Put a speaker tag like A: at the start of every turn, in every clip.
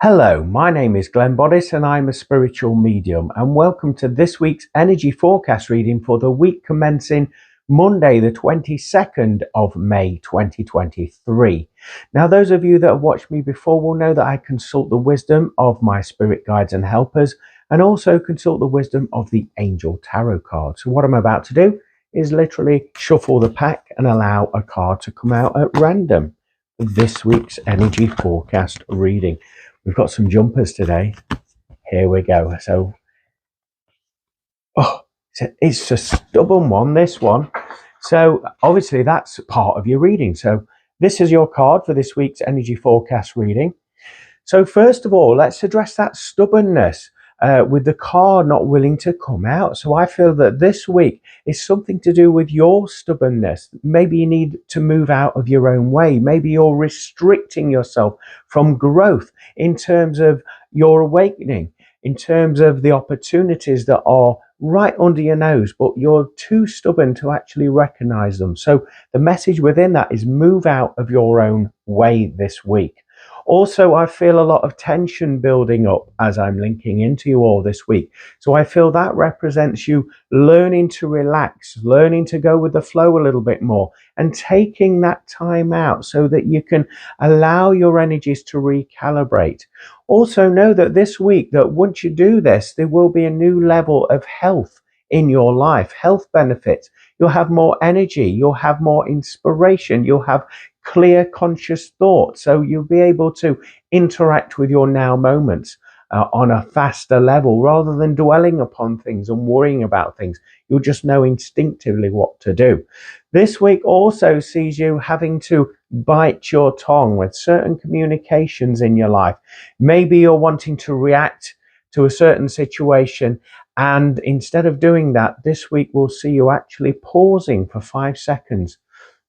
A: Hello, my name is Boddice and I'm a spiritual medium, and welcome to this week's energy forecast reading for the week commencing Monday the 22nd of May 2023. Now, those of you that have watched me before will know that I consult the wisdom of my spirit guides and helpers and also consult the wisdom of the angel tarot card. So what I'm about to do is literally shuffle the pack and allow a card to come out at random for this week's energy forecast reading. We've got some jumpers today. Here we go. So, it's a stubborn one, this one. So, obviously, that's part of your reading. So, this is your card for this week's energy forecast reading. So, first of all, let's address that stubbornness with the card not willing to come out. So, I feel that this week is something to do with your stubbornness. Maybe you need to move out of your own way. Maybe you're restricting yourself from growth in terms of your awakening, in terms of the opportunities that are right under your nose, but you're too stubborn to actually recognize them. So the message within that is move out of your own way this week. Also, I feel a lot of tension building up as I'm linking into you all this week. So I feel that represents you learning to relax, learning to go with the flow a little bit more, and taking that time out so that you can allow your energies to recalibrate. Also know that this week, that once you do this, there will be a new level of health in your life, health benefits. You'll have more energy, you'll have more inspiration, you'll have clear conscious thought, so you'll be able to interact with your now moments on a faster level rather than dwelling upon things and worrying about things. You'll just know instinctively what to do. This week also sees you having to bite your tongue with certain communications in your life. Maybe you're wanting to react to a certain situation, and instead of doing that, this week we'll see you actually pausing for 5 seconds,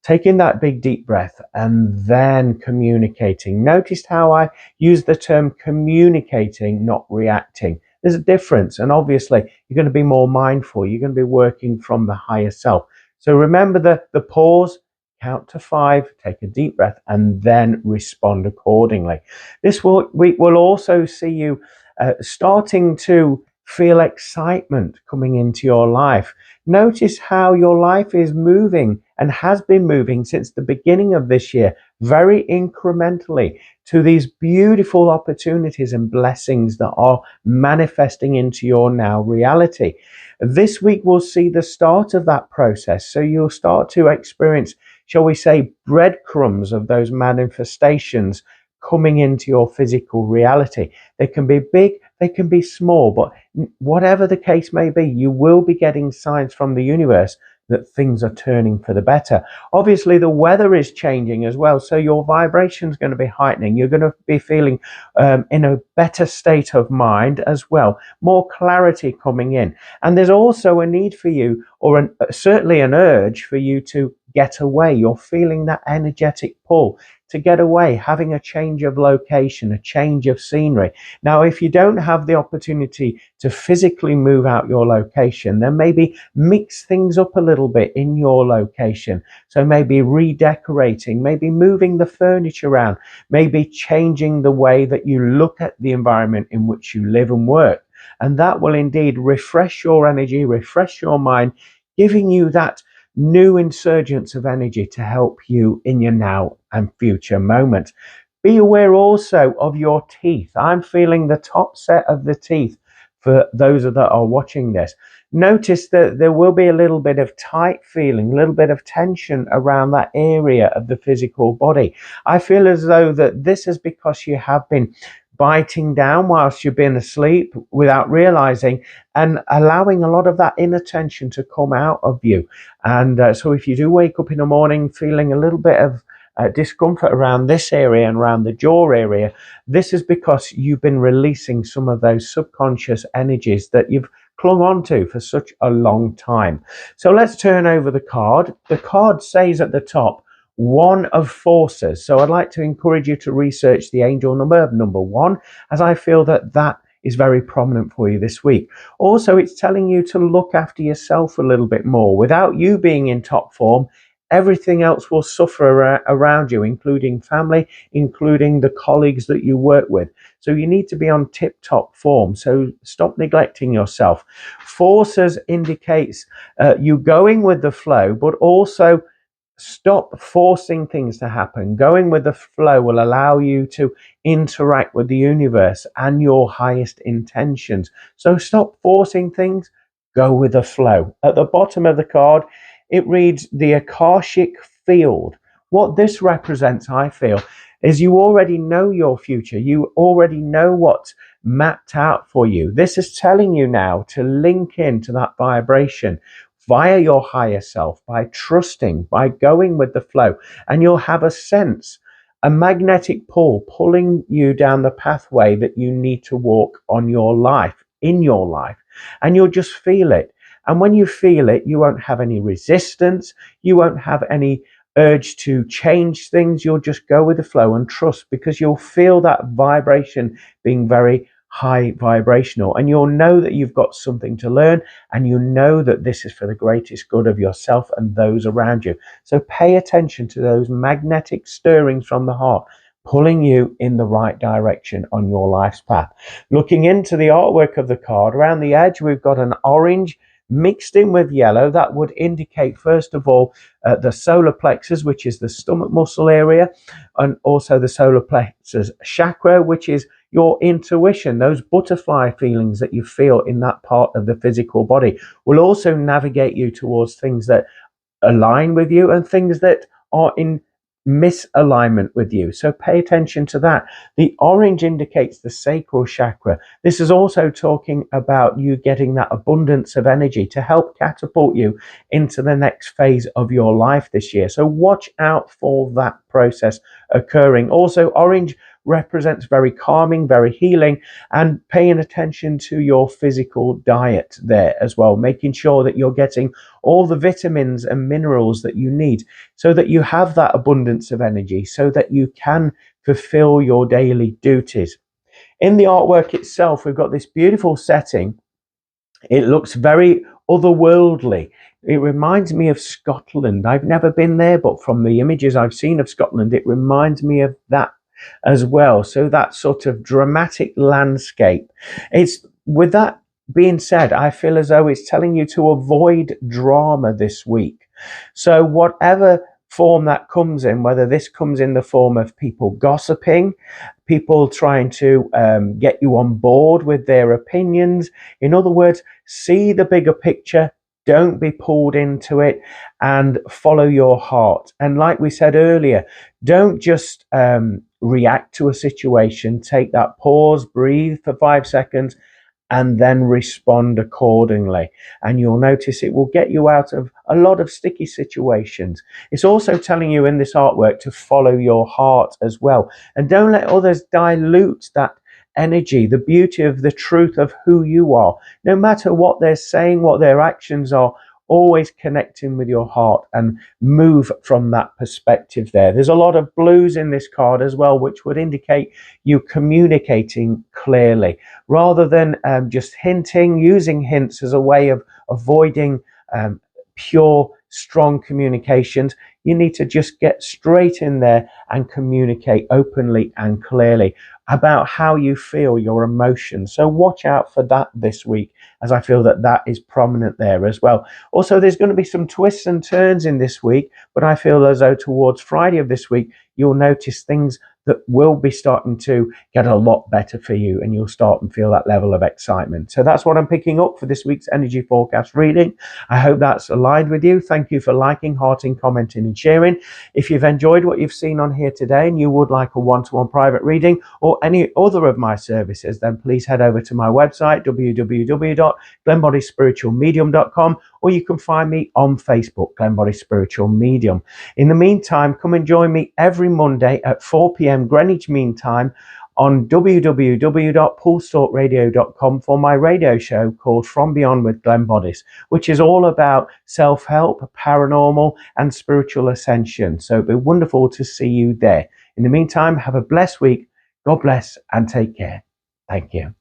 A: taking that big deep breath and then communicating. Notice how I use the term communicating, not reacting. There's a difference, and obviously you're going to be more mindful. You're going to be working from the higher self. So remember the pause, count to 5, take a deep breath, and then respond accordingly. This week will also see you starting to feel excitement coming into your life. Notice how your life is moving and has been moving since the beginning of this year, very incrementally, to these beautiful opportunities and blessings that are manifesting into your now reality. This week will see the start of that process. So you'll start to experience, shall we say, breadcrumbs of those manifestations coming into your physical reality. They can be big, they can be small, but whatever the case may be, you will be getting signs from the universe that things are turning for the better. Obviously, the weather is changing as well, so your vibration is going to be heightening. You're going to be feeling in a better state of mind as well, more clarity coming in. And there's also a need for you, or certainly an urge for you to get away. You're feeling that energetic pull to get away, having a change of location, a change of scenery. Now, if you don't have the opportunity to physically move out your location, then maybe mix things up a little bit in your location. So maybe redecorating, maybe moving the furniture around, maybe changing the way that you look at the environment in which you live and work. And that will indeed refresh your energy, refresh your mind, giving you that new insurgence of energy to help you in your now and future moments. Be aware also of your teeth. I'm feeling the top set of the teeth for those that are watching this. Notice that there will be a little bit of tight feeling, a little bit of tension around that area of the physical body. I feel as though that this is because you have been biting down whilst you've been asleep without realizing, and allowing a lot of that inner tension to come out of you. And so if you do wake up in the morning feeling a little bit of discomfort around this area and around the jaw area, this is because you've been releasing some of those subconscious energies that you've clung on to for such a long time. So let's turn over the card. The card says at the top, one of forces. So I'd like to encourage you to research the angel number 1, as I feel that that is very prominent for you this week. Also, it's telling you to look after yourself a little bit more. Without you being in top form, everything else will suffer around you, including family, including the colleagues that you work with. So you need to be on tip-top form. So stop neglecting yourself. Forces indicates you going with the flow, but also stop forcing things to happen. Going with the flow will allow you to interact with the universe and your highest intentions. So stop forcing things, go with the flow. At the bottom of the card, it reads the Akashic Field. What this represents, I feel, is you already know your future. You already know what's mapped out for you. This is telling you now to link into that vibration via your higher self, by trusting, by going with the flow, and you'll have a sense, a magnetic pull pulling you down the pathway that you need to walk on your life, in your life, and you'll just feel it. And when you feel it, you won't have any resistance, you won't have any urge to change things. You'll just go with the flow and trust, because you'll feel that vibration being very high vibrational, and you'll know that you've got something to learn, and you know that this is for the greatest good of yourself and those around you. So pay attention to those magnetic stirrings from the heart, pulling you in the right direction on your life's path. Looking into the artwork of the card, around the edge we've got an orange mixed in with yellow. That would indicate, first of all, the solar plexus, which is the stomach muscle area, and also the solar plexus chakra, which is your intuition. Those butterfly feelings that you feel in that part of the physical body will also navigate you towards things that align with you and things that are in misalignment with you. So pay attention to that. The orange indicates the sacral chakra. This is also talking about you getting that abundance of energy to help catapult you into the next phase of your life this year. So watch out for that process occurring. Also, orange represents very calming, very healing, and paying attention to your physical diet there as well, making sure that you're getting all the vitamins and minerals that you need so that you have that abundance of energy, so that you can fulfill your daily duties. In the artwork itself, we've got this beautiful setting. It looks very otherworldly. It reminds me of Scotland. I've never been there, but from the images I've seen of Scotland, it reminds me of that as well. So that sort of dramatic landscape. It's, with that being said, I feel as though it's telling you to avoid drama this week. So whatever form that comes in, whether this comes in the form of people gossiping, people trying to get you on board with their opinions. In other words, see the bigger picture. Don't be pulled into it, and follow your heart. And like we said earlier, don't just react to a situation. Take that pause, breathe for 5 seconds, and then respond accordingly. And you'll notice it will get you out of a lot of sticky situations. It's also telling you in this artwork to follow your heart as well. And don't let others dilute that energy, the beauty of the truth of who you are. No matter what they're saying, what their actions are, always connecting with your heart and move from that perspective there. There's a lot of blues in this card as well, which would indicate you communicating clearly rather than just hinting, using hints as a way of avoiding pure, strong communications. You need to just get straight in there and communicate openly and clearly about how you feel, your emotions. So watch out for that this week, as I feel that that is prominent there as well. Also, there's going to be some twists and turns in this week, but I feel as though towards Friday of this week, you'll notice things that will be starting to get a lot better for you, and you'll start and feel that level of excitement. So that's what I'm picking up for this week's energy forecast reading. I hope that's aligned with you. Thank you for liking, hearting, commenting and sharing. If you've enjoyed what you've seen on here today and you would like a one-to-one private reading or any other of my services, then please head over to my website, www.glenboddicespiritualmedium.com, or you can find me on Facebook, Glen Boddice Spiritual Medium. In the meantime, come and join me every Monday at 4 p.m. Greenwich Mean Time on www.pulsetalkradio.com for my radio show called From Beyond with Glen Boddice, which is all about self-help, paranormal and spiritual ascension. So it'd be wonderful to see you there. In the meantime, have a blessed week. God bless and take care. Thank you.